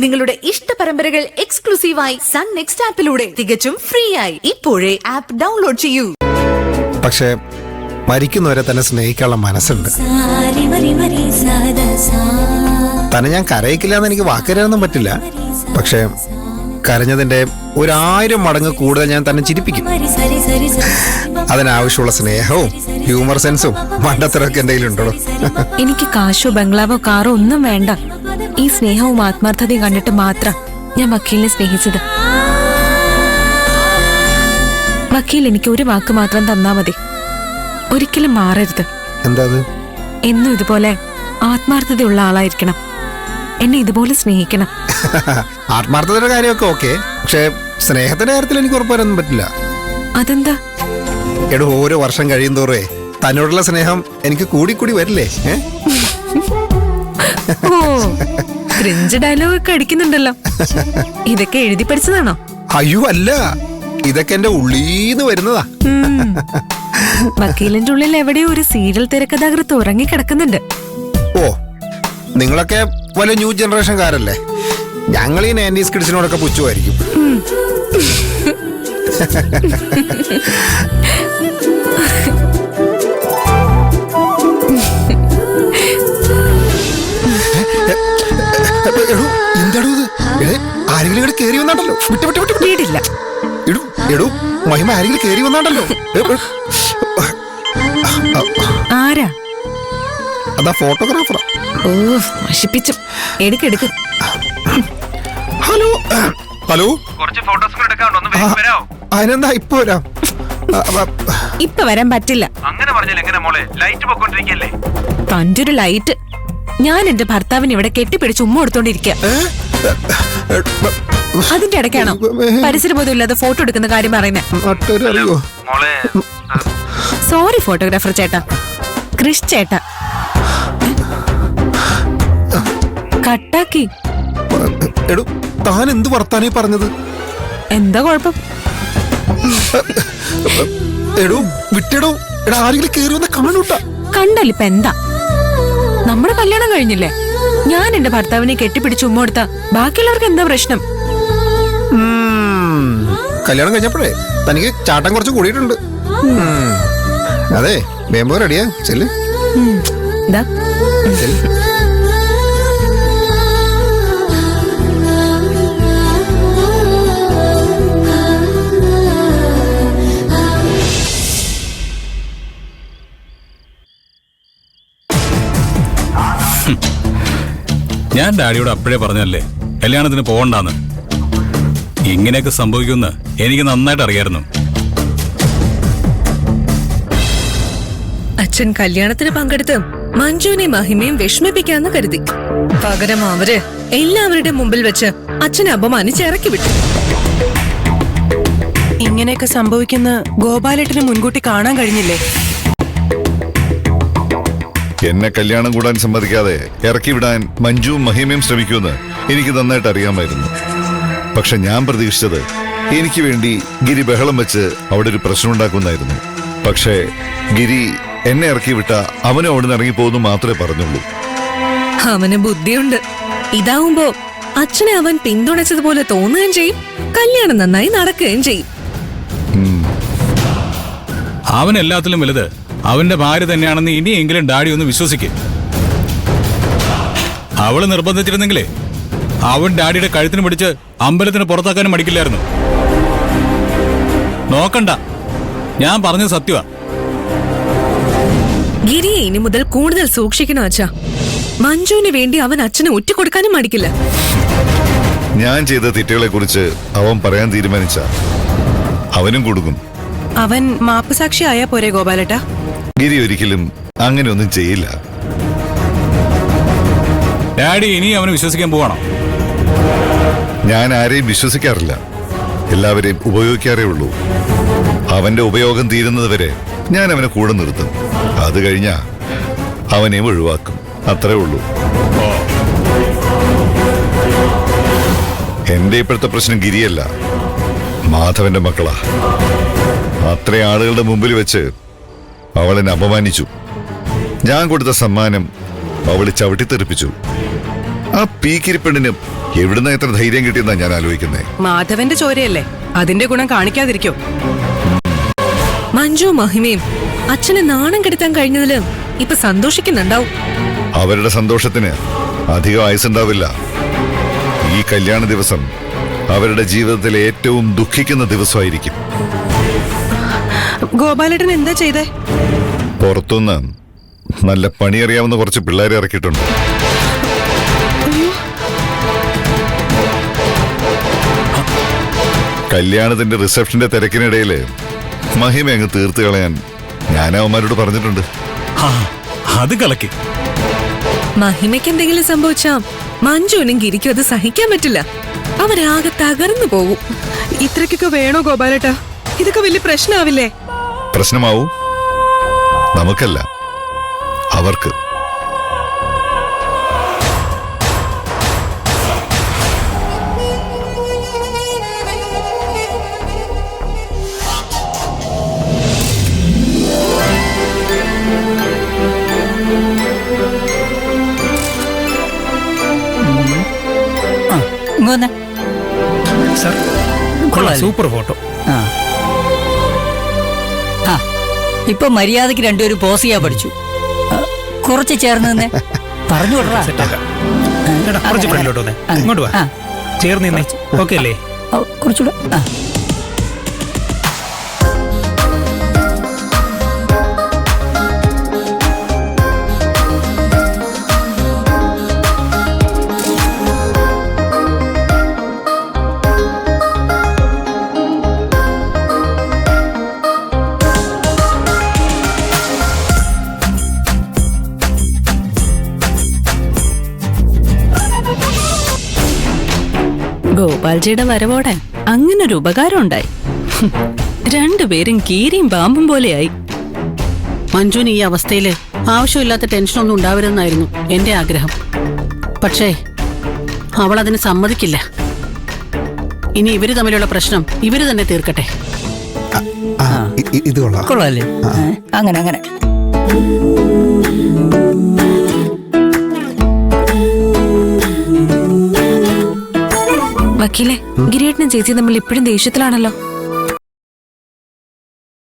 നിങ്ങളുടെ ഇഷ്ട പരമ്പരകൾ എക്സ്ക്ലൂസീവായി സൺ നെക്സ്റ്റ് ആപ്പിലൂടെ തികച്ചും ഫ്രീ ആയി. ഇപ്പോഴേ ആപ്പ് ഡൗൺലോഡ് ചെയ്യൂ. പക്ഷേ മരിക്കുന്നവരെ തന്നെ സ്നേഹിക്കാനുള്ള മനസ്സുണ്ട്. തന്നെ ഞാൻ കരയിക്കില്ല എന്ന് എനിക്ക് വാക്കരാനൊന്നും പറ്റില്ല. പക്ഷേ കരഞ്ഞതിന്റെ 1000 മടങ്ങ് കൂടുതൽ ഞാൻ തന്നെ ചിരിപ്പിക്കും. അതിനാവശ്യമുള്ള സ്നേഹവും ഹ്യൂമർ സെൻസും മണ്ടത്തരമൊക്കെ എന്തെങ്കിലും ഉണ്ടോ? എനിക്ക് കാശോ ബംഗ്ലാവോ കാറോ ഒന്നും വേണ്ട. ഈ സ്നേഹവും ആത്മാർത്ഥതയും കണ്ടിട്ട് മാത്രം ഞാൻ വക്കീലിനെ സ്നേഹിച്ചത്. വക്കീൽ എനിക്ക് ഒരു വാക്ക് മാത്രം തന്നാ മതി. ഒരിക്കലും മാറരുത്. എന്താ? എന്നും ഇതുപോലെ ആത്മാർത്ഥതയുള്ള ആളായിരിക്കണം. എന്നെ ഇതുപോലെ സ്നേഹിക്കണം. ആത്മാർത്ഥതയുടെ കാര്യമൊക്കെ ഓക്കെ, പക്ഷെ സ്നേഹത്തിന്റെ കാര്യത്തിൽ എനിക്ക് ഉറപ്പുവരാനൊന്നും പറ്റില്ല. അതെന്താ? എടോ, ഓരോ വർഷം കഴിയും തോറേ തന്നോടുള്ള സ്നേഹം എനിക്ക് കൂടി വരില്ലേ? ഓ, ക്രിഞ്ച് ഡയലോഗ് ഒക്കെ അടിക്കുന്നുണ്ടല്ലോ. ഇതൊക്കെ എഴുതി പഠിച്ചതാണോ? അയ്യോ അല്ല, ഇതൊക്കെ എന്റെ ഉള്ളീന്ന് വരുന്നതാ. വക്കീലിന്റെ ഉള്ളിൽ എവിടെയോ ഒരു സീരിയൽ തിരക്കഥാകൃത്ത് ഉറങ്ങിക്കിടക്കുന്നുണ്ട്. ഓ, നിങ്ങളൊക്കെ വലിയ ന്യൂ ജനറേഷൻകാരല്ലേ. ഞങ്ങൾ ഈ 90s കിഡ്സിനോടൊക്കെ പുച്ഛമായിരിക്കും. എന്താടോ ഇത്? ആരെങ്കിലും ഇവിടെ കേറി വന്നാണ്ടല്ലോ. വീടില്ല. എടോ മഹിമ, ആരെങ്കിലും കേറി വന്നാണ്ടല്ലോ. ആരാ? അതാ ഫോട്ടോഗ്രാഫറാ. ഓ, നശിപ്പിച്ചു. എടുക്കെടുക്ക്. ഹലോ ഹലോ, കുറച്ച് ഫോട്ടോസ് കൂടെ എടുക്കാനുണ്ട്, ഒന്ന് വേഗം വരാമോ? അതിനെന്താ ഇപ്പൊ വരാം. ഇപ്പൊ വരാൻ പറ്റില്ല. അങ്ങനെ പറഞ്ഞാൽ എങ്ങനെ മോളെ? ലൈറ്റ് പൊക്കോണ്ടിരിക്കല്ലേ? തന്റെ ഒരു ലൈറ്റ്. ഞാൻ എന്റെ ഭർത്താവിന് ഇവിടെ കെട്ടിപ്പിടിച്ച് ഉമ്മ കൊടുത്തോണ്ടിരിക്കുക. അതിന്റെ ഇടയ്ക്കാണോ പരിസരബോധം ഇല്ലാതെ ഫോട്ടോ എടുക്കുന്ന കാര്യം പറയുന്നത്? മോളെ സോറി ഫോട്ടോഗ്രാഫർ ചേട്ടാ, ക്രിഷ് ചേട്ടാ. കട്ടാക്കി. എടോ, താൻ എന്ത് വർത്താനേ പറഞ്ഞത്? എന്താ കുഴപ്പം? എടോ വിട്ടെടോ. എടാ, ആരെങ്കിലും കേറി വന്ന കാണൂട്ടാ. കണ്ടല്ലിപ്പ എന്താ? നമ്മുടെ കല്യാണം കഴിഞ്ഞില്ലേ? ഞാൻ എന്റെ ഭർത്താവിനെ കെട്ടിപ്പിടിച്ച് ഉമ്മ കൊടുത്ത ബാക്കിയുള്ളവർക്ക് എന്താ പ്രശ്നം? കല്യാണം കഴിഞ്ഞപ്പോഴേ തനിക്ക് ചാട്ടം കുറച്ച് കൂടിയിട്ടുണ്ട്. അതെ, വേമ്പോ റെഡിയാ. ചെല്ല്. ഞാൻ ഡാഡിയോട് അപ്പോഴേ പറഞ്ഞല്ലേ കല്യാണത്തിന് പോകണ്ടാന്ന്. ഇങ്ങനെയൊക്കെ സംഭവിക്കുമെന്ന് എനിക്ക് നന്നായിട്ട് അറിയായിരുന്നു. അച്ഛൻ കല്യാണത്തിന് പങ്കെടുത്ത് മഞ്ജുവിനെ മഹിമയും വിഷമിപ്പിക്കാന്ന് കരുതി. പകരം അവര് എല്ലാവരുടെ മുമ്പിൽ വെച്ച് അച്ഛനെ അപമാനിച്ച് ഇറക്കി വിട്ടു. ഇങ്ങനെയൊക്കെ സംഭവിക്കുന്ന ഗോപാലേട്ടന് മുൻകൂട്ടി കാണാൻ കഴിഞ്ഞില്ലേ? എന്നെ കല്യാണം കൂടാൻ സമ്മതിക്കാതെ ഇറക്കി വിടാൻ മഞ്ജുവും മഹിമയും ശ്രമിക്കുമെന്ന് എനിക്ക് നന്നായിട്ട് അറിയാമായിരുന്നു. പക്ഷെ ഞാൻ പ്രതീക്ഷിച്ചത് എനിക്ക് വേണ്ടി ഗിരി ബഹളം വെച്ച് അവിടെ ഒരു പ്രശ്നം ഉണ്ടാക്കുന്നായിരുന്നു. പക്ഷേ ഗിരി എന്നെ ഇറക്കി വിട്ട അവനും അവിടെ നിന്ന് ഇറങ്ങിപ്പോകുന്നു മാത്രമേ പറഞ്ഞുള്ളൂ. അവന് ബുദ്ധിയുണ്ട്. ഇതാവുമ്പോ അച്ഛനെ അവൻ പിന്തുണച്ചതുപോലെ തോന്നുകയും ചെയ്യും, കല്യാണം നന്നായി നടക്കുകയും ചെയ്യും. അവൻ എല്ലാത്തിലും വലുത് അവന്റെ ഭാര്യ തന്നെയാണെന്ന് ഇനിയെങ്കിലും ഡാഡി ഒന്ന് വിശ്വസിക്കേ. അവള് നിർബന്ധിച്ചിരുന്നെങ്കിലേ അവൻ ഡാഡിയുടെ കഴുത്തിന് പിടിച്ച് അമ്പലത്തിന് പുറത്താക്കാനും മടിക്കില്ലായിരുന്നു. നോക്കണ്ട, ഞാൻ പറഞ്ഞത് സത്യമാ. ഗിരിയെ ഇനി മുതൽ കൂടുതൽ സൂക്ഷിക്കണം അച്ഛാ. മഞ്ജുവിന് വേണ്ടി അവൻ അച്ഛനെ ഒറ്റുകൊടുക്കാനും മടിക്കില്ല. ഞാൻ ചെയ്ത തെറ്റുകളെ കുറിച്ച് അവൻ പറയാൻ തീരുമാനിച്ച അവനും കൊടുക്കും. അവൻ മാപ്പുസാക്ഷി ആയാ പോരെ ഗോപാലേട്ടാ? ഗിരി ഒരിക്കലും അങ്ങനെയൊന്നും ചെയ്യില്ല. ഡാഡി ഇനി അവനെ വിശ്വസിക്കാൻ പോവാണോ? ഞാൻ ആരെയും വിശ്വസിക്കാറില്ല, എല്ലാവരെയും ഉപയോഗിക്കാറേ ഉള്ളൂ. അവന്റെ ഉപയോഗം തീരുന്നതുവരെ ഞാൻ അവനെ കൂടെ നിർത്തും. അത് കഴിഞ്ഞാ അവനെ ഒഴിവാക്കും. അത്രേ ഉള്ളൂ. എന്റെ ഇപ്പോഴത്തെ പ്രശ്നം ഗിരിയല്ല, മാധവന്റെ മക്കളാ. അത്ര ആളുകളുടെ മുമ്പിൽ വെച്ച് അവളെന്നെ അപമാനിച്ചു. ഞാൻ കൊടുത്ത സമ്മാനം അവളെ ചവിട്ടിത്തെറിപ്പിച്ചു. ആ പീക്കിരിപ്പെണ്ണിന് എവിടുന്ന എത്ര ധൈര്യം കിട്ടിയെന്നാ ഞാൻ ആലോചിക്കുന്നേ. മാധവന്റെ ചോരയല്ലേ, അതിന്റെ ഗുണം കാണിക്കാതിരിക്കോ? മഞ്ജു മഹിമയും അച്ഛനെ നാണം കെടുത്താൻ കഴിഞ്ഞതില് ഇപ്പൊ സന്തോഷിക്കുന്നുണ്ടാവും. അവരുടെ സന്തോഷത്തിന് അധികം ആയുസുണ്ടാവില്ല. ഈ കല്യാണ ദിവസം അവരുടെ ജീവിതത്തിലെ ഏറ്റവും ദുഃഖിക്കുന്ന ദിവസമായിരിക്കും. ഗോപാലേട്ടൻ എന്താ ചെയ്തേ? പുറത്തുനിന്ന് നല്ല പണിയറിയാവുന്ന കുറച്ച് പിള്ളേരെ ഇറക്കിയിട്ടുണ്ട്. കല്യാണത്തിന്റെ റിസപ്ഷന്റെ തിരക്കിനിടയില് മഹിമ അങ്ങ് തീർത്ത് കളയാൻ ഞാൻ അവന്മാരോട് പറഞ്ഞിട്ടുണ്ട്. അത് കലക്കി. മഹിമയ്ക്ക് എന്തെങ്കിലും സംഭവിച്ചാ മഞ്ജുവിനും ഗിരിക്കും അത് സഹിക്കാൻ പറ്റില്ല. അവരാകെ തകർന്നു പോകും. ഇത്രയ്ക്കൊക്കെ വേണോ ഗോപാലേട്ടാ? ഇതൊക്കെ വലിയ പ്രശ്നമാവില്ലേ? പ്രശ്നമാവും. നമുക്കല്ല, അവർക്ക്. Super photo. ഇപ്പൊ മര്യാദക്ക് രണ്ടുപേരും പോസ് ചെയ്യാൻ പഠിച്ചു. കുറച്ച് ചേർന്ന് നിന്നേ. പറഞ്ഞു കുറച്ച് ഫ്രണ്ടിലോട്ട് വന്നേ. ഇങ്ങോട്ട് വാ. ചേർന്ന് നിന്നേ. ഓക്കെ അല്ലേ? കുറച്ചുകൂടെ. ഗോപാൽജിയുടെ വരവോടെ അങ്ങനൊരു ഉപകാരം ഉണ്ടായി. രണ്ടുപേരും കീരിയും പാമ്പും പോലെയായി. മഞ്ജുവിന് ഈ അവസ്ഥയില് ആവശ്യമില്ലാത്ത ടെൻഷനൊന്നും ഉണ്ടാവരുതെന്നായിരുന്നു എന്റെ ആഗ്രഹം. പക്ഷേ അവൾ അതിന് സമ്മതിക്കില്ല. ഇനി ഇവര് തമ്മിലുള്ള പ്രശ്നം ഇവര് തന്നെ തീർക്കട്ടെ. ഇത് കൊള്ളാല്ലേ? അങ്ങനെ അങ്ങനെ. വക്കീലെ, ഗിരിയേട്ടനും ചേച്ചി തമ്മിൽ ഇപ്പോഴും ദേഷ്യത്തിലാണല്ലോ.